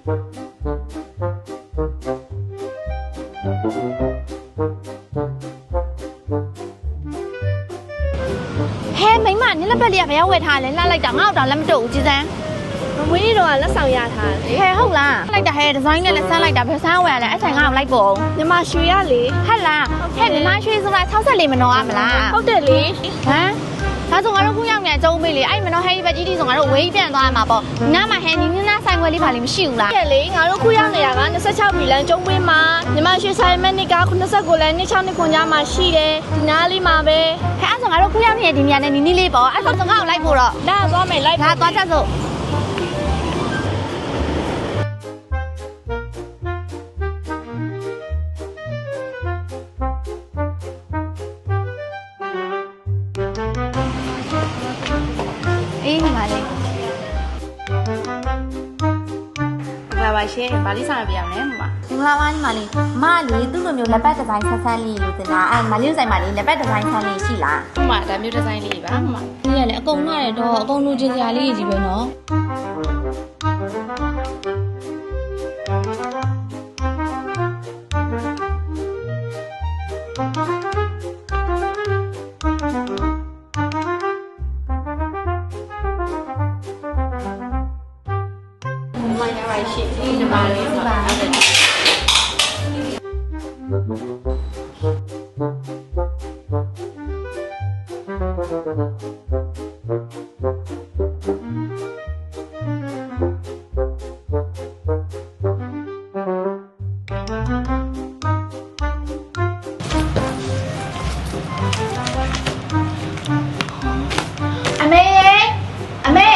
မိမနင်လက်ပတ်လေးကဘယ်ရောက်ဝယ်ထားလဲလှလိုက်တာငါ့တော့လက်မတုတ်ဘူးကြည်စမ်းမွေးတော့လက်ဆောင်ရထားတယ်ဟဲ့ဟုတ်လားလိုက်တာဟဲ့ဒီဇိုင်းနဲ့လက်ဆန်းလိုက်တာဘယ်ဆန်းဝယ်ရလဲအဲ့ဆိုင်ငါ့ကိုလိုက်ပေါ်ညီမရွှေရလေဟဲ့လားဟဲ့ညီမရွှေဆိုတာ64မနော်အမလားဟုတ်တယ်လေဟမ်ဒါဆိုငါတို့ခုရောက်နေအကျုံးမေးလေအဲ့မနော်ဟဲ့ဘက်ကြီးတီဆိုငါတို့ဝေးပြန်သွားရမှာပေါ့နားမှာဟဲ့နီနာဆိုင်ခွဲလေးပါလိမ့်မရှိဘူးလားတဲ့လေငါတို့ခုရောက်နေတာက26မီလန်ကျုံးပေးမှာညီမရွှေဆိုင်မက်နစ်က89လမ်း26နှစ်ခွန်ကြားမှာရှိတယ်ဒီနားလေးမှာပဲဟဲ့အဲ့ဆိုငါတို့ခုရောက်နေတဲ့ဒီနေရာနဲ့နီနီလေးပေါ့အဲ့ဆိုငါ့ကိုလိုက်ဖို့တော့လာသွားမယ်လိုက်ငါသွားချက်စို့အေးပါလေလာပါရှင်ဗာလိဆောင်ပြရမယ်မမလာပါညီမလေးမလေးသူ့လိုမျိုးလက်ပတ်ဒီဇိုင်းဆက်ဆန်းလေးလို့တင်တာအဲ့မလေးဆိုင်မှာလေးလက်ပတ်ဒီဇိုင်းဆန်းလေးရှိလားဟုတ်မှာဒါမျိုးဒီဇိုင်းလေးပါမမဒီကလည်းအကုန်ရတယ်တော့အကုန်လိုချင်စရာလေးကြီးပဲနော်ရှိဒီမှာလေးပါအမေ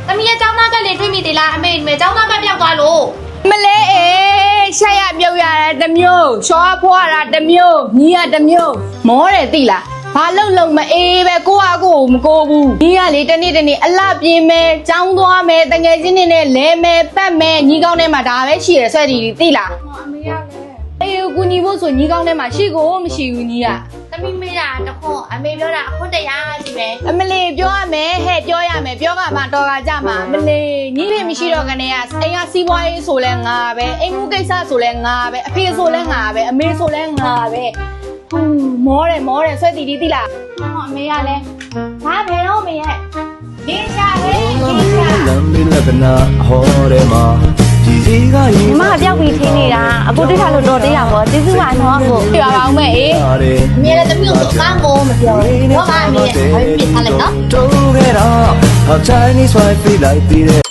သမီးရဲ့ကျောင်းသားကလေးတွေ့မိသေးလားအမေကျောင်းသားကပြောက်သွားလို့မလဲအေးဆက်ရပြုတ်ရတာတစ်မျိုးချောဖွာတာတစ်မျိုးညီကတစ်မျိုးမောတယ်သိလားဘာလုံးမအေးပဲကိုကကိုမကိုဘူးညီကလေတနေ့အလှပြင်းမဲចောင်းသွားမဲတငယ်ချင်းတွေနဲ့လဲမဲပတ်မဲညီကောင်းထဲမှာဒါပဲရှိရဆွဲတီသိလားအမေရလဲအေးကူညီဖို့ဆိုညီကောင်းထဲမှာရှိကိုမရှိဘူးညီကသမီးမေးတာတခွန်းအမေပြောတာအခွန်းတရားစီပဲအမလေးပြောရမယ်ဟဲ့ပြောရမယ်ပြောကမှတော်ကကြမှာအမလေးညီဖေမရှိတော့ကနေကအိမ်ကစီးပွားရေးဆိုလဲငါပဲအိမ်မှုကိစ္စဆိုလဲငါပဲအဖေဆိုလဲငါပဲအမေဆိုလဲငါပဲဟူးမောတယ်ဆွဲတီသိလားဟောအမေရလဲဘာဘယ်တော့အမေရဲ့ရေးချဟဲ့ရေးချလမ်းမလကနာဟောရဲမှာဒီကညီမပြောက်ပြီးထင်းနေတာအခုတိထားလို့တော်သေးတာပေါ့ကျေးဇူးပါနော်အခုပြပါအောင်မဲ့အေးအမေလည်းတမျိုးဆိုအကောင်းကိုမပြောဘူးတော့အမေရဲ့ဘာဖြစ်ထားလဲနော်တို့ခဲ့တော့ Chinese wife လိုက်ပြီး